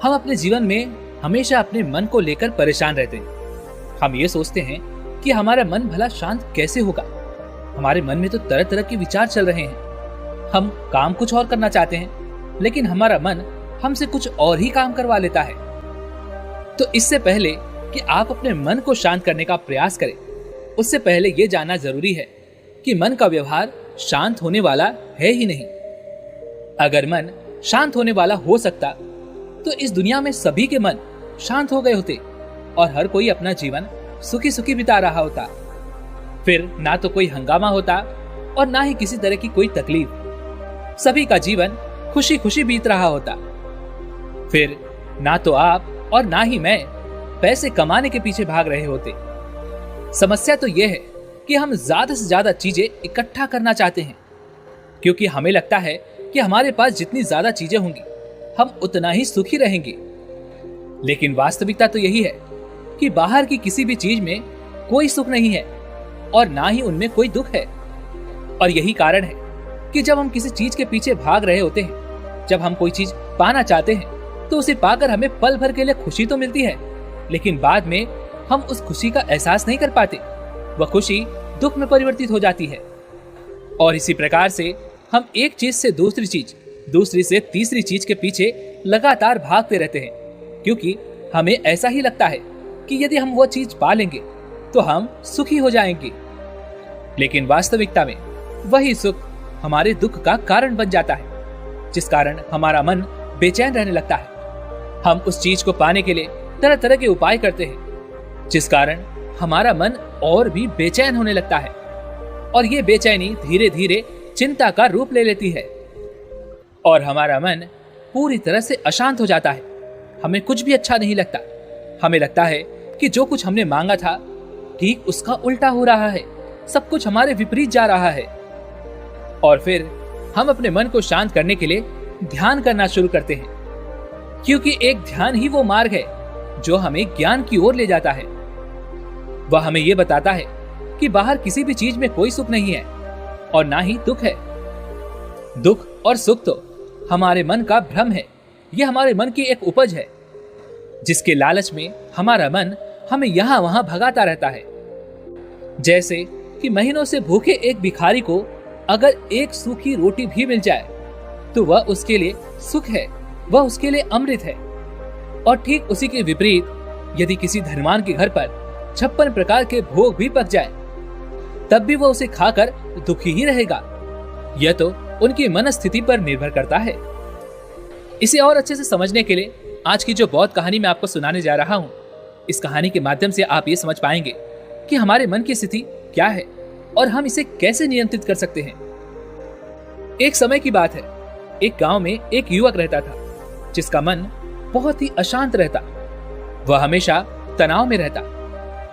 हम अपने जीवन में हमेशा अपने मन को लेकर परेशान रहते हैं। हम ये सोचते हैं कि हमारा मन भला शांत कैसे होगा। हमारे मन में तो तरह तरह के विचार चल रहे हैं। हम काम कुछ और करना चाहते हैं, लेकिन हमारा मन हमसे कुछ और ही काम करवा लेता है। तो इससे पहले कि आप अपने मन को शांत करने का प्रयास करें, उससे पहले यह जानना जरूरी है कि मन का व्यवहार शांत होने वाला है ही नहीं। अगर मन शांत होने वाला हो सकता तो इस दुनिया में सभी के मन शांत हो गए होते और हर कोई अपना जीवन सुखी सुखी बिता रहा होता। फिर ना तो कोई हंगामा होता और ना ही किसी तरह की कोई तकलीफ। सभी का जीवन खुशी खुशी बीत रहा होता। फिर ना तो आप और ना ही मैं पैसे कमाने के पीछे भाग रहे होते। समस्या तो यह है कि हम ज्यादा से ज्यादा चीजें इकट्ठा करना चाहते हैं, क्योंकि हमें लगता है कि हमारे पास जितनी ज्यादा चीजें होंगी हम उतना ही सुखी रहेंगे। लेकिन वास्तविकता तो यही है कि बाहर की किसी भी चीज में कोई सुख नहीं है और ना ही उनमें कोई दुख है। और यही कारण है कि जब हम किसी चीज के पीछे भाग रहे होते हैं, जब हम कोई चीज पाना चाहते हैं, तो उसे पाकर हमें पल भर के लिए खुशी तो मिलती है, लेकिन बाद में हम उस खुशी का एहसास नहीं कर पाते। वह खुशी दुख में परिवर्तित हो जाती है। और इसी प्रकार से हम एक चीज से दूसरी चीज, दूसरी से तीसरी चीज के पीछे लगातार भागते रहते हैं, क्योंकि हमें ऐसा ही लगता है कि यदि हम वो चीज पा लेंगे तो हम सुखी हो जाएंगे। लेकिन वास्तविकता में वही सुख हमारे दुख का कारण बन जाता है, जिस कारण हमारा मन बेचैन रहने लगता है। हम उस चीज को पाने के लिए तरह तरह के उपाय करते हैं, जिस कारण हमारा मन और भी बेचैन होने लगता है और ये बेचैनी धीरे धीरे चिंता का रूप ले लेती है और हमारा मन पूरी तरह से अशांत हो जाता है। हमें कुछ भी अच्छा नहीं लगता। हमें लगता है कि जो कुछ हमने मांगा था ठीक उसका उल्टा हो रहा है, सब कुछ हमारे विपरीत जा रहा है। और फिर हम अपने मन को शांत करने के लिए ध्यान करना शुरू करते हैं, क्योंकि एक ध्यान ही वो मार्ग है जो हमें ज्ञान की ओर ले जाता है। वह हमें यह बताता है कि बाहर किसी भी चीज में कोई सुख नहीं है और ना ही दुख है। दुख और सुख तो हमारे मन का भ्रम है। यह हमारे मन की एक उपज है, जिसके लालच में हमारा मन हमें यहां वहां भगाता रहता है। जैसे कि महीनों से भूखे एक भिखारी को अगर एक सूखी रोटी भी मिल जाए तो वह उसके लिए सुख है, वह उसके लिए अमृत है। और ठीक उसी के विपरीत यदि किसी धनवान के घर पर 56 प्रकार के भोग भी पक जाए, तब भी वह उसे खाकर दुखी ही रहेगा। यह तो उनकी मनस्थिति पर निर्भर करता है। इसे और अच्छे से समझने के लिए आज की जो बौद्ध कहानी मैं आपको सुनाने जा रहा हूँ, इस कहानी के माध्यम से आप ये समझ पाएंगे कि हमारे मन की स्थिति क्या है और हम इसे कैसे नियंत्रित कर सकते हैं। एक समय की बात है, एक गांव में एक युवक रहता था जिसका मन बहुत ही अशांत रहता। वह हमेशा तनाव में रहता।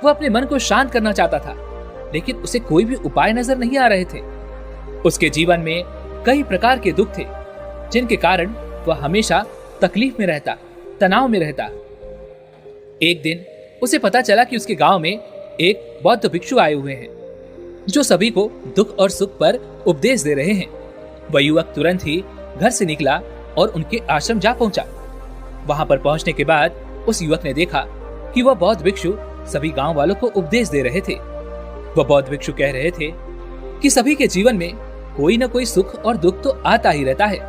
वह अपने मन को शांत करना चाहता था, लेकिन उसे कोई भी उपाय नजर नहीं आ रहे थे। उसके जीवन में कई प्रकार के दुख थे, जिनके कारण वह हमेशा तकलीफ में रहता, तनाव में रहता। एक दिन उसे पता चला कि उसके गांव में एक बौद्ध भिक्षु आए हुए हैं, जो सभी को दुख और सुख पर उपदेश दे रहे हैं। वह युवक तुरंत ही घर से निकला और उनके आश्रम जा पहुंचा। वहां पर पहुंचने के बाद उस युवक ने देखा कि वह बौद्ध भिक्षु सभी गांव वालों को उपदेश दे रहे थे। वह बौद्ध भिक्षु कह रहे थे कि सभी के जीवन में कोई न कोई सुख और दुख तो आता ही रहता है,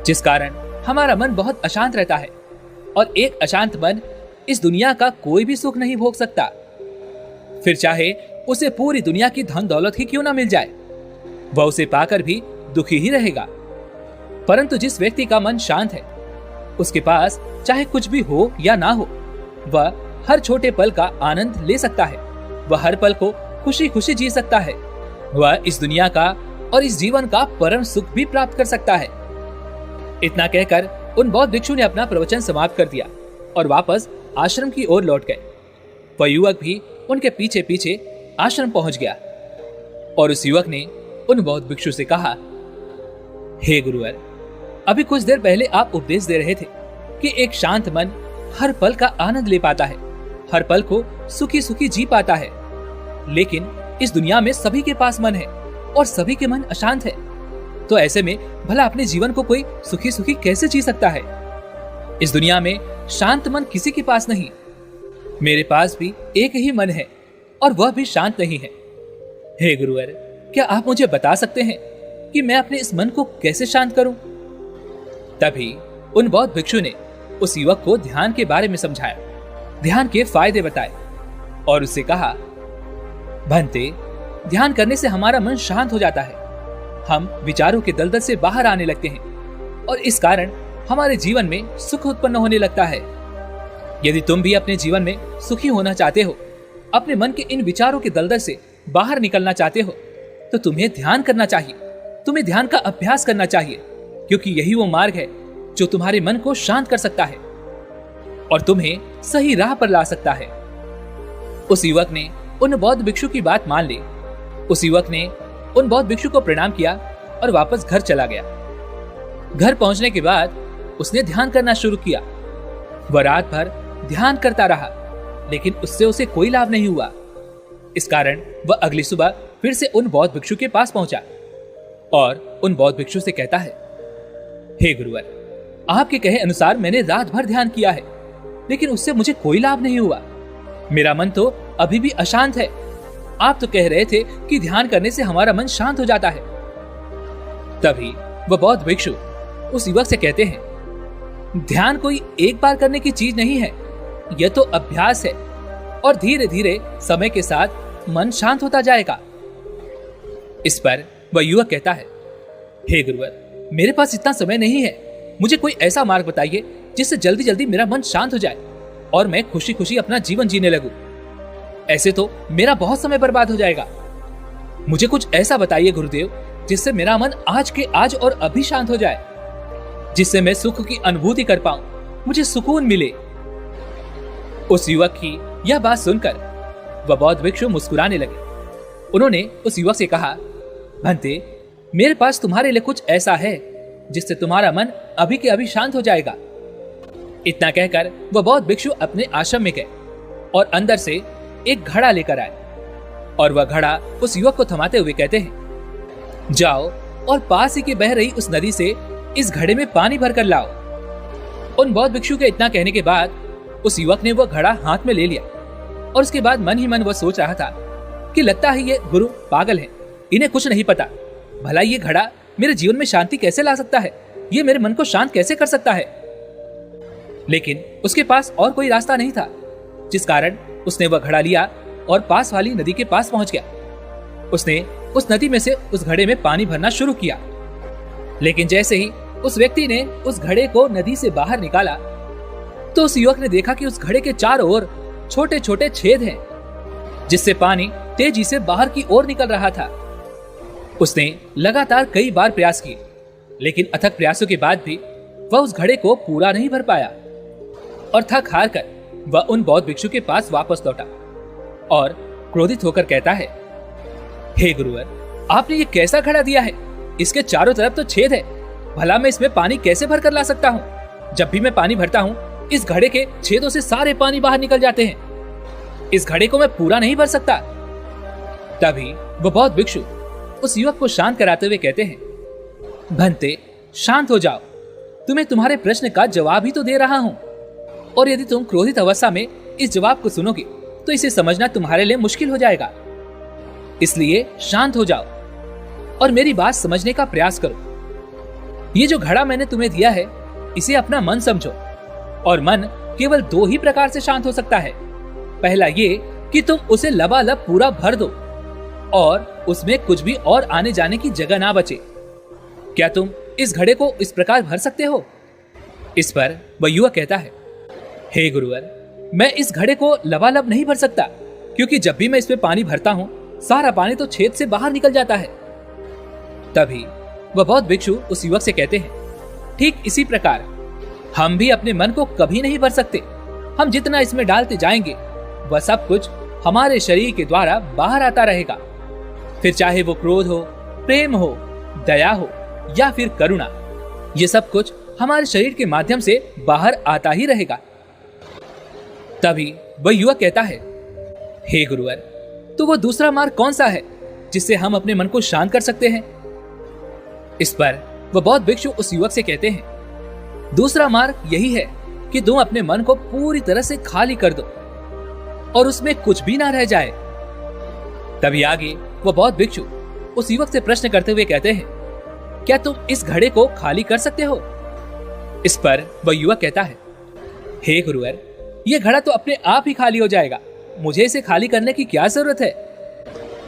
जिस कारण हमारा मन बहुत अशांत रहता है और एक अशांत मन इस दुनिया का कोई भी सुख नहीं भोग सकता। फिर चाहे उसे पूरी दुनिया की धन दौलत ही क्यों ना मिल जाए, वह उसे पाकर भी दुखी ही रहेगा। परंतु जिस व्यक्ति का मन शांत है, उसके पास चाहे कुछ भी हो या ना हो, वह हर छोटे पल का आनंद ले सकता है। वह हर पल को खुशी खुशी जी सकता है। वह इस दुनिया का और इस जीवन का परम सुख भी प्राप्त कर सकता है। इतना कहकर उन बौद्ध भिक्षु ने अपना प्रवचन समाप्त कर दिया और वापस आश्रम की ओर लौट गए। वह युवक भी उनके पीछे पीछे आश्रम पहुंच गया और उस युवक ने उन बौद्ध भिक्षु से कहा, हे गुरुवर, अभी कुछ देर पहले आप उपदेश दे रहे थे कि एक शांत मन हर पल का आनंद ले पाता है, हर पल को सुखी सुखी जी पाता है। लेकिन इस दुनिया में सभी के पास मन है और सभी के मन अशांत है। तो ऐसे में भला अपने जीवन को कोई सुखी सुखी कैसे जी सकता है? इस दुनिया में शांत मन किसी के पास नहीं। मेरे पास भी एक ही मन है और वह भी शांत नहीं है। हे गुरुवर, क्या आप मुझे बता सकते हैं कि मैं अपने इस मन को कैसे शांत करूं? तभी उन बौद्ध भिक्षु ने उस युवक को ध्यान के बारे में समझाया, ध्यान के फायदे बताए और उससे कहा, भंते, ध्यान करने से हमारा मन शांत हो जाता है। हम विचारों के दलदल से बाहर आने लगते हैं और इस कारण हमारे जीवन में सुख उत्पन्न होने लगता है। यदि तुम भी अपने जीवन में सुखी होना चाहते हो, अपने मन के इन विचारों के दलदल से बाहर निकलना चाहते हो, तो तुम्हें ध्यान करना चाहिए। तुम्हें ध्यान का अभ्यास करना चाहिए, क्योंकि यही वो मार्ग है जो तुम्हारे मन को शांत कर सकता है और तुम्हें सही राह पर ला सकता है। उस युवक ने उन बौद्ध भिक्षु की बात मान ली। उस युवक ने उन बौद्ध भिक्षु को प्रणाम किया और वापस घर चला गया। घर पहुंचने के बाद उसने ध्यान करना शुरू किया। वह रात भर ध्यान करता रहा, लेकिन उससे उसे कोई लाभ नहीं हुआ। इस कारण वह अगली सुबह फिर से उन बौद्ध भिक्षु के पास पहुंचा और उन बौद्ध भिक्षु से कहता है, हे गुरुवर, आपके कहे अनुसार मैंने रात भर ध्यान किया है, लेकिन उससे मुझे कोई लाभ नहीं हुआ। मेरा मन तो अभी भी अशांत है। आप तो कह रहे थे कि ध्यान करने से हमारा मन शांत हो जाता है। तभी वह बौद्ध भिक्षु उस युवक से कहते हैं, ध्यान कोई एक बार करने की चीज नहीं है, यह तो अभ्यास है और धीरे धीरे समय के साथ मन शांत होता जाएगा। इस पर वह युवक कहता है, हे गुरुवर, मेरे पास इतना समय नहीं है। मुझे कोई ऐसा मार्ग बताइए जिससे जल्दी जल्दी मेरा मन शांत हो जाए और मैं खुशी खुशी अपना जीवन जीने लगूं। ऐसे तो मेरा बहुत समय बर्बाद हो जाएगा। मुझे कुछ ऐसा बताइए गुरुदेव, जिससे मेरा मन आज के आज और अभी शांत हो जाए, जिससे मैं सुख की अनुभूति कर पाऊं, मुझे सुकून मिले। उस युवक की यह बात सुनकर वह बौद्ध भिक्षु मुस्कुराने लगे। उन्होंने उस युवक से कहा, भंते, मेरे पास तुम्हारे लिए कुछ ऐसा है जिससे तुम्हारा मन अभी के अभी शांत हो जाएगा। इतना कहकर वह बौद्ध भिक्षु अपने आश्रम में गए और अंदर से एक घड़ा लेकर आए और वह घड़ा उस युवक को थमाते हुए कहते हैं, जाओ और पास ही के बह रही उस नदी से इस घड़े में पानी भरकर लाओ। उन बौद्ध भिक्षु के इतना कहने के बाद उस युवक ने वह घड़ा हाथ में ले लिया और उसके बाद मन ही मन वह सोच रहा था कि लगता है ये गुरु पागल है, इन्हें कुछ नहीं पता। भला ये घड़ा मेरे जीवन में शांति कैसे ला सकता है? ये मेरे मन को शांत कैसे कर सकता है? लेकिन उसके पास और कोई रास्ता नहीं था, जिस कारण उसने वह घड़ा लिया और पास वाली नदी के पास पहुंच गया। उसने उस नदी में से उस घड़े में पानी भरना शुरू किया, लेकिन जैसे ही उस व्यक्ति ने उस घड़े को नदी से बाहर निकाला तो उस युवक ने देखा कि उस घड़े के चारों ओर छोटे छोटे छेद हैं, जिससे पानी तेजी से बाहर की ओर निकल रहा था। उसने लगातार कई बार प्रयास किए, लेकिन अथक प्रयासों के बाद भी वह उस घड़े को पूरा नहीं भर पाया और थक हार कर वह उन बौद्ध भिक्षु के पास वापस लौटा और क्रोधित होकर कहता है, हे गुरुवर, आपने ये कैसा घड़ा दिया है? इसके चारों तरफ तो छेद है। भला मैं इसमें पानी कैसे भर कर ला सकता हूँ? जब भी मैं पानी भरता हूँ, इस घड़े के छेदों से सारे पानी बाहर निकल जाते हैं। इस घड़े को मैं पूरा नहीं भर सकता। तभी वह बौद्ध भिक्षु उस युवक को शांत कराते हुए कहते हैं, भंते, शांत हो जाओ। तुम्हें तुम्हारे प्रश्न का जवाब ही तो दे रहा हूं, और यदि तुम क्रोधित अवस्था में इस जवाब को सुनोगे तो इसे समझना तुम्हारे लिए मुश्किल हो जाएगा। इसलिए शांत हो जाओ और मेरी बात समझने का प्रयास करो। ये जो घड़ा मैंने तुम्हें दिया है, इसे अपना मन समझो, और मन केवल दो ही प्रकार से शांत हो सकता है। पहला ये कि तुम उसे लबालब पूरा भर दो और उसमें कुछ भी और आने जाने की जगह ना बचे। क्या तुम इस घड़े को इस प्रकार भर सकते हो? इस पर वह युवक कहता है, हे गुरुवर, मैं इस घड़े को लबालब नहीं भर सकता, क्योंकि जब भी मैं इसमें पानी भरता हूँ, सारा पानी तो छेद से बाहर निकल जाता है। तभी वह बौद्ध भिक्षु उस युवक से कहते हैं, ठीक इसी प्रकार हम भी अपने मन को कभी नहीं भर सकते। हम जितना इसमें डालते जाएंगे, वह सब कुछ हमारे शरीर के द्वारा बाहर आता रहेगा। फिर चाहे वो क्रोध हो, प्रेम हो, दया हो या फिर करुणा, ये सब कुछ हमारे शरीर के माध्यम से बाहर आता ही रहेगा। तभी वह युवक कहता है, हे गुरुवर, तो वो दूसरा मार्ग कौन सा है जिससे हम अपने मन को शांत कर सकते हैं? इस पर वह बौद्ध भिक्षु उस युवक से कहते हैं, दूसरा मार्ग यही है कि तुम अपने मन को पूरी तरह से खाली कर दो और उसमें कुछ भी ना रह जाए। तभी आगे वो बौद्ध भिक्षु उस युवक से प्रश्न करते हुए कहते हैं, क्या तुम इस घड़े को खाली कर सकते हो? इस पर वह युवक कहता है, हे गुरुवर, यह घड़ा तो अपने आप ही खाली हो जाएगा, मुझे इसे खाली करने की क्या जरूरत है?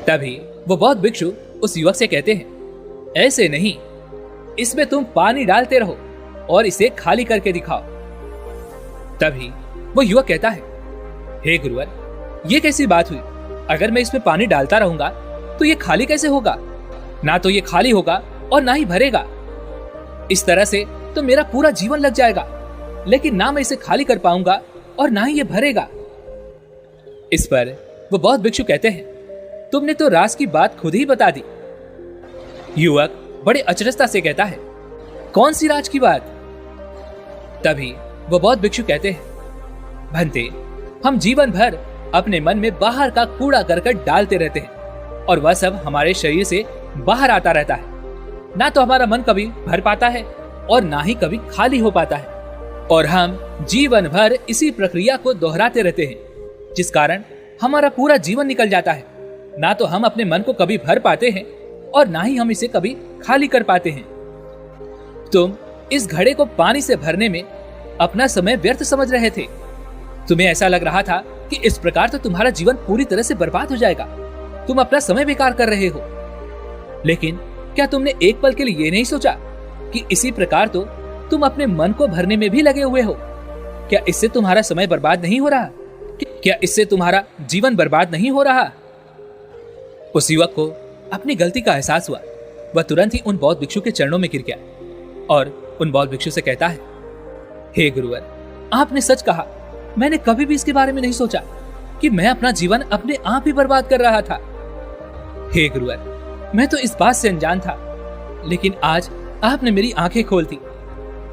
तभी वो बौद्ध भिक्षु उस युवक से कहते हैं, ऐसे नहीं, इसमें तुम पानी डालते रहो और इसे खाली करके दिखाओ। तभी वो युवक कहता है, हे गुरुवर, ये कैसी बात हुई? अगर मैं इसमें पानी डालता रहूंगा तो ये खाली कैसे होगा? ना तो ये खाली होगा और ना ही भरेगा। इस तरह से तो मेरा पूरा जीवन लग जाएगा, लेकिन ना मैं इसे खाली कर पाऊंगा और ना ही ये भरेगा। इस पर वो बौद्ध भिक्षु कहते हैं, तुमने तो राज की बात खुद ही बता दी। युवक बड़े अचरजता से कहता है, कौन सी राज की बात? तभी वो बौद्ध भिक्षु कहते हैं, भंते, हम जीवन भर अपने मन में बाहर का कूड़ा करकट डालते रहते हैं और वह सब हमारे शरीर से बाहर आता रहता है। ना तो हमारा मन कभी भर पाता है और ना ही कभी खाली हो पाता है, और हम जीवन भर इसी प्रक्रिया को दोहराते रहते हैं, जिस कारण हमारा पूरा जीवन निकल जाता है। ना तो हम अपने मन को कभी भर पाते हैं और ना ही हम इसे कभी खाली कर पाते हैं। तुम इस घड़े को पानी से भरने में अपना समय व्यर्थ समझ रहे थे। तुम्हें ऐसा लग रहा था कि इस प्रकार तो तुम्हारा जीवन पूरी तरह से बर्बाद हो जाएगा, तुम अपना समय बेकार कर रहे हो। लेकिन क्या तुमने एक पल के लिए ये नहीं सोचा कि इसी प्रकार तो तुम अपने मन को भरने में भी लगे हुए हो? क्या इससे तुम्हारा समय बर्बाद नहीं हो रहा? क्या इससे तुम्हारा जीवन बर्बाद नहीं हो रहा? उस युवक को अपनी गलती का एहसास हुआ। वह तुरंत ही उन बौद्ध भिक्षु के चरणों में गिर गया और उन बौद्ध भिक्षु से कहता है, हे गुरुवर, आपने सच कहा। मैंने कभी भी इसके बारे में नहीं सोचा कि मैं अपना जीवन अपने आप ही बर्बाद कर रहा था। हे गुरुवर, मैं तो इस बात से अनजान था, लेकिन आज आपने मेरी आंखें खोल दी।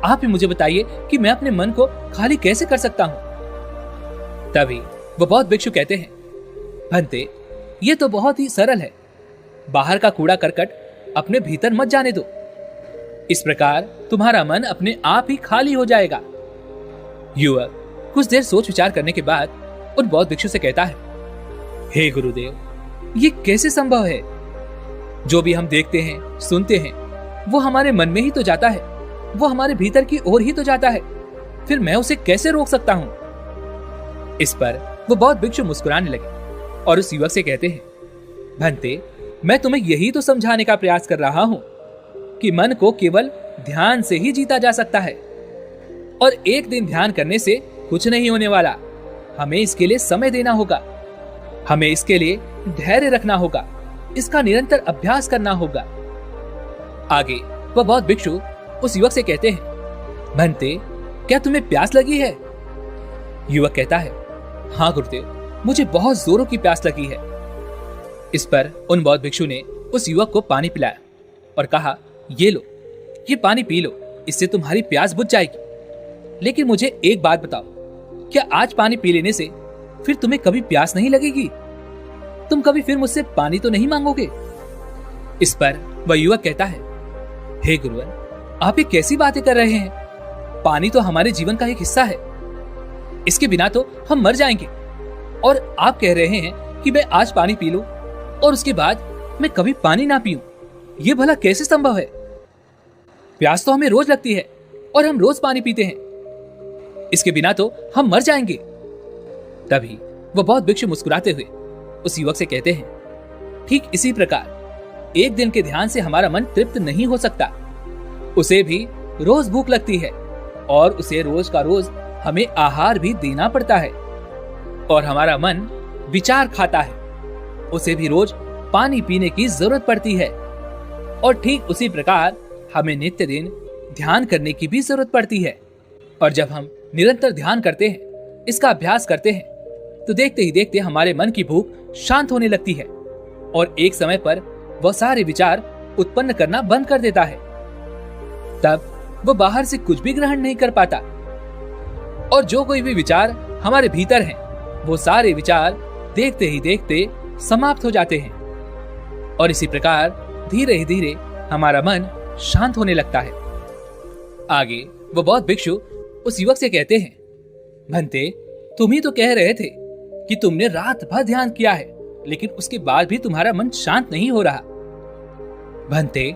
आप ही मुझे बताइए कि मैं अपने मन को खाली कैसे कर सकता हूं? तभी वो बौद्ध भिक्षु कहते हैं, भंते, ये तो बहुत ही सरल है। बाहर का कूड़ा करकट अपने भीतर मत जाने दो। इस प्रकार तुम्हारा मन अपने आप ही खाली हो जाएगा। युवक कुछ देर सोच विचार करने के बाद उन बौद्ध भिक्षु से कहता है, हे गुरुदेव, ये कैसे संभव है? जो भी हम देखते हैं, सुनते हैं, वो हमारे मन में ही तो जाता है, वो हमारे भीतर की ओर ही तो जाता है। फिर मैं उसे कैसे रोक सकता हूं? इस पर वो बौद्ध भिक्षु मुस्कुराने लगे और उस युवक से कहते हैं, भंते, मैं तुम्हें यही तो समझाने का प्रयास कर रहा हूं कि मन को केवल ध्यान से ही जीता जा सकता है, और एक दिन ध्यान करने से कुछ नहीं होने वाला। हमें इसके लिए समय देना होगा, हमें इसके लिए धैर्य रखना होगा, इसका निरंतर अभ्यास करना होगा। आगे वह बौद्ध भिक्षु उस युवक से कहते हैं, भंते, क्या तुम्हें प्यास लगी है? युवक कहता है, हाँ गुरुदेव, मुझे बहुत जोरों की प्यास लगी है। इस पर उन बौद्ध भिक्षु ने उस युवक को पानी पिलाया और कहा, ये लो, ये पानी पी लो, इससे तुम्हारी प्यास बुझ जाएगी। लेकिन मुझे एक बात बताओ, क्या आज पानी पी लेने से फिर तुम्हें कभी प्यास नहीं लगेगी? तुम कभी फिर मुझसे पानी तो नहीं मांगोगे? इस पर वह युवक कहता है, हे गुरुवर, आप ये कैसी बातें कर रहे हैं? पानी तो हमारे जीवन का एक हिस्सा है, इसके बिना तो हम मर जाएंगे। और आप कह रहे हैं कि मैं आज पानी पी लूं और उसके बाद मैं कभी पानी ना पीऊं। ये भला कैसे संभव है? प्यास तो हमें रोज लगती है और हम रोज पानी पीते हैं, इसके बिना तो हम मर जाएंगे। तभी वह बौद्ध भिक्षु मुस्कुराते हुए उस युवक से कहते हैं, ठीक इसी प्रकार एक दिन के ध्यान से हमारा मन तृप्त नहीं हो सकता। उसे भी रोज भूख लगती है और उसे रोज का रोज हमें आहार भी देना पड़ता है। और हमारा मन विचार खाता है, उसे भी रोज पानी पीने की जरूरत पड़ती है। और ठीक उसी प्रकार हमें नित्य दिन ध्यान करने की भी जरूरत पड़ती है। और जब हम निरंतर ध्यान करते हैं, इसका अभ्यास करते हैं, तो देखते ही देखते हमारे मन की भूख शांत होने लगती है और एक समय पर वह सारे विचार उत्पन्न करना बंद कर देता है। तब वह बाहर से कुछ भी ग्रहण नहीं कर पाता और जो कोई भी विचार हमारे भीतर हैं, वो सारे विचार देखते ही देखते समाप्त हो जाते हैं। और इसी प्रकार धीरे ही धीरे हमारा मन शांत होने लगता है। आगे वो बौद्ध भिक्षु उस युवक से कहते हैं, भंते, तुम ही तो कह रहे थे कि तुमने रात भर ध्यान किया है, लेकिन उसके बाद भी तुम्हारा मन शांत नहीं हो रहा। भंते,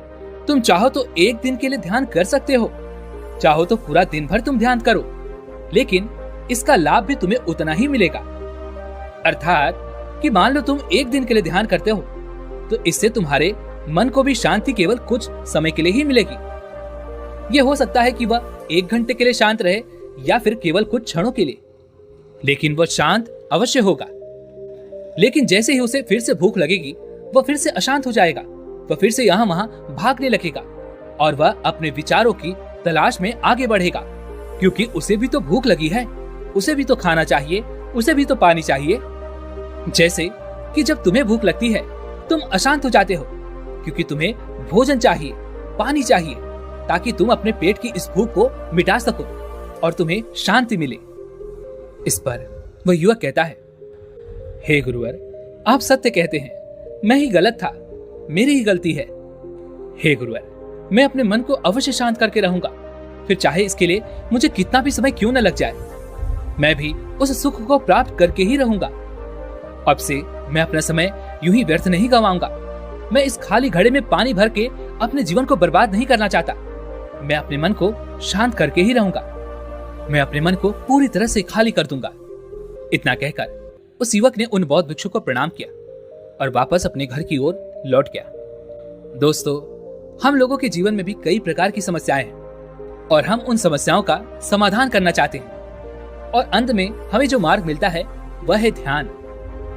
तुम चाहो तो एक दिन के लिए ध्यान कर सकते हो, चाहो तो पूरा दिन भर तुम ध्यान करो, लेकिन इसका लाभ भी तुम्हें उतना ही मिलेगा। अर्थात कि मान लो तुम एक दिन के लिए ध्यान करते हो, तो इससे तुम्हारे मन को भी शांति केवल कुछ समय के लिए ही मिलेगी। यह हो सकता है कि वह 1 घंटे के लिए शांत रहे या फिर केवल कुछ क्षणों के लिए, लेकिन वह शांत अवश्य होगा। लेकिन जैसे ही उसे फिर से भूख लगेगी, वह फिर से अशांत हो जाएगा, वह फिर से यहाँ वहां भागने लगेगा और वह अपने विचारों की तलाश में आगे बढ़ेगा, क्योंकि उसे भी तो भूख लगी है, उसे भी तो खाना चाहिए, उसे भी तो पानी चाहिए। जैसे कि जब तुम्हें भूख लगती है, तुम अशांत हो जाते हो, क्योंकि तुम्हें भोजन चाहिए, पानी चाहिए, ताकि तुम अपने पेट की इस भूख को मिटा सको और तुम्हें शांति मिले। इस पर वह युवक कहता है, हे गुरुवर, आप सत्य कहते हैं, मैं ही गलत था, मेरी ही गलती है। हे गुरुवर, मैं अपने मन को अवश्य शांत करके रहूंगा, फिर चाहे इसके लिए मुझे कितना भी समय क्यों न लग जाए, मैं भी उस सुख को प्राप्त करके ही रहूंगा। अब से मैं अपना समय यूं ही व्यर्थ नहीं गंवाऊंगा। मैं इस खाली घड़े में पानी भर के अपने जीवन को बर्बाद नहीं करना चाहता। मैं अपने मन को शांत करके ही रहूंगा। मैं अपने मन को पूरी तरह से खाली कर दूंगा। इतना कहकर उस युवक ने उन बौद्ध भिक्षु को प्रणाम किया और वापस अपने घर की ओर लौट गया। दोस्तों, हम लोगों के जीवन में भी कई प्रकार की समस्याएं हैं और हम उन समस्याओं का समाधान करना चाहते हैं, और अंत में हमें जो मार्ग मिलता है वह है ध्यान।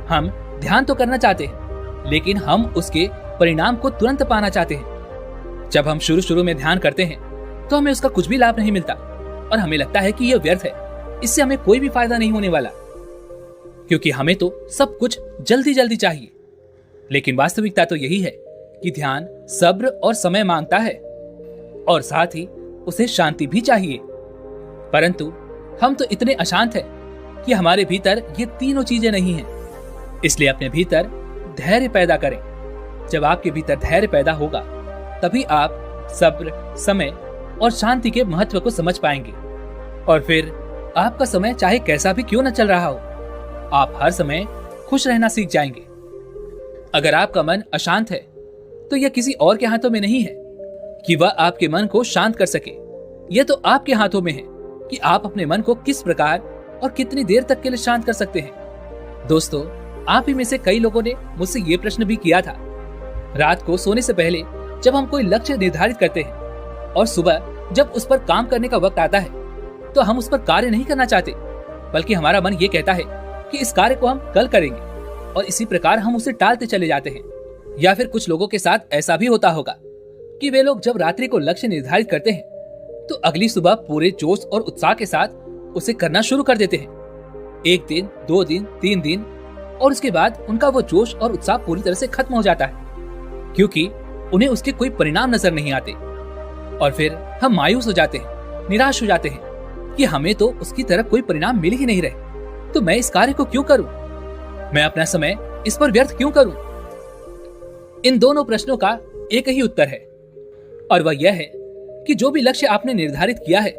हम ध्यान तो करना चाहते हैं, लेकिन हम उसके परिणाम को तुरंत पाना चाहते हैं। जब हम शुरू में ध्यान करते हैं तो हमें उसका कुछ भी लाभ नहीं मिलता और हमें लगता है कि यह व्यर्थ है, इससे हमें कोई भी फायदा नहीं होने वाला, क्योंकि हमें तो सब कुछ जल्दी जल्दी चाहिए। लेकिन वास्तविकता तो यही है कि ध्यान सब्र और समय मांगता है और साथ ही उसे शांति भी चाहिए। परंतु हम तो इतने अशांत हैं कि हमारे भीतर ये तीनों चीजें नहीं हैं। इसलिए अपने भीतर धैर्य पैदा करें। जब आपके भीतर धैर्य पैदा होगा, तभी आप सब्र, समय और शांति के महत्व को समझ पाएंगे, और फिर आपका समय चाहे कैसा भी क्यों न चल रहा हो, आप हर समय खुश रहना सीख जाएंगे। अगर आपका मन अशांत है, तो यह किसी और के हाथों में नहीं है कि वह आपके मन को शांत कर सके। यह तो आपके हाथों में है कि आप अपने मन को किस प्रकार और कितनी देर तक के लिए शांत कर सकते हैं। दोस्तों, आप ही में से कई लोगों ने मुझसे ये प्रश्न भी किया था। रात को सोने से पहले जब हम कोई लक्ष्य निर्धारित करते हैं और सुबह जब उस पर काम करने का वक्त आता है, तो हम उस पर कार्य नहीं करना चाहते, बल्कि हमारा मन ये कहता है कि इस कार्य को हम कल करेंगे, और इसी प्रकार हम उसे टालते चले जाते हैं। या फिर कुछ लोगों के साथ ऐसा भी होता होगा कि वे लोग जब रात्रि को लक्ष्य निर्धारित करते हैं, तो अगली सुबह पूरे जोश और उत्साह के साथ उसे करना शुरू कर देते हैं। 1 दिन, 2 दिन, 3 दिन, और उसके बाद उनका वो जोश और उत्साह पूरी तरह से खत्म हो जाता है, क्योंकि उन्हें उसके कोई परिणाम नजर नहीं आते। और फिर हम मायूस हो जाते हैं, निराश हो जाते हैं कि हमें तो उसकी तरफ कोई परिणाम मिल ही नहीं रहे, तो मैं इस कार्य को क्यों करूं? मैं अपना समय इस पर व्यर्थ क्यों करूं? इन दोनों प्रश्नों का एक ही उत्तर है, और वह यह है कि जो भी लक्ष्य आपने निर्धारित किया है,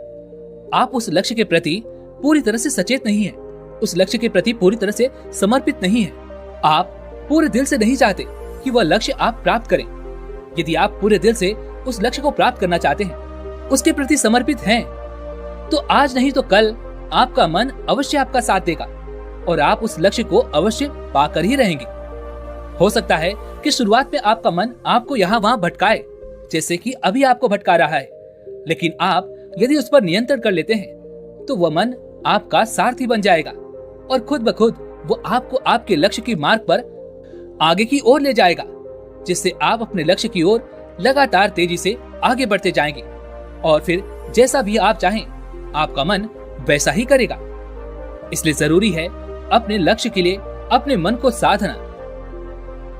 आप उस लक्ष्य के प्रति पूरी तरह से सचेत नहीं है, उस लक्ष्य के प्रति पूरी तरह से समर्पित नहीं है। आप पूरे दिल से नहीं चाहते कि वह लक्ष्य आप प्राप्त करें। यदि आप पूरे दिल से उस लक्ष्य को प्राप्त करना चाहते हैं, उसके प्रति समर्पित हैं, तो आज नहीं तो कल आपका मन अवश्य आपका साथ देगा और आप उस लक्ष्य को अवश्य पाकर ही रहेंगे। हो सकता है कि शुरुआत में आपका मन आपको यहाँ वहां भटकाए, जैसे कि अभी आपको भटका रहा है, लेकिन आप यदि उस पर नियंत्रण कर लेते हैं, तो वह मन आपका सारथी बन जाएगा और खुद ब खुद वो आपको आपके लक्ष्य की मार्ग पर आगे की ओर ले जाएगा, जिससे आप अपने लक्ष्य की ओर लगातार तेजी से आगे बढ़ते जाएंगे, और फिर जैसा भी आप चाहें, आपका मन वैसा ही करेगा। इसलिए जरूरी है अपने लक्ष्य के लिए अपने मन को साधना।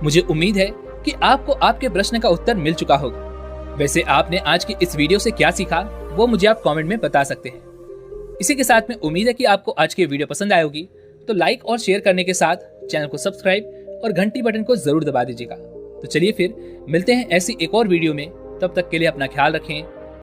मुझे उम्मीद है कि आपको आपके प्रश्न का उत्तर मिल चुका होगा। वैसे आपने आज की इस वीडियो से क्या सीखा, वो मुझे आप कमेंट में बता सकते हैं। इसी के साथ में उम्मीद है कि आपको आज की वीडियो पसंद आई होगी, तो लाइक और शेयर करने के साथ चैनल को सब्सक्राइब और घंटी बटन को जरूर दबा दीजिएगा। तो चलिए फिर मिलते हैं ऐसी एक और वीडियो में। तब तक के लिए अपना ख्याल रखें।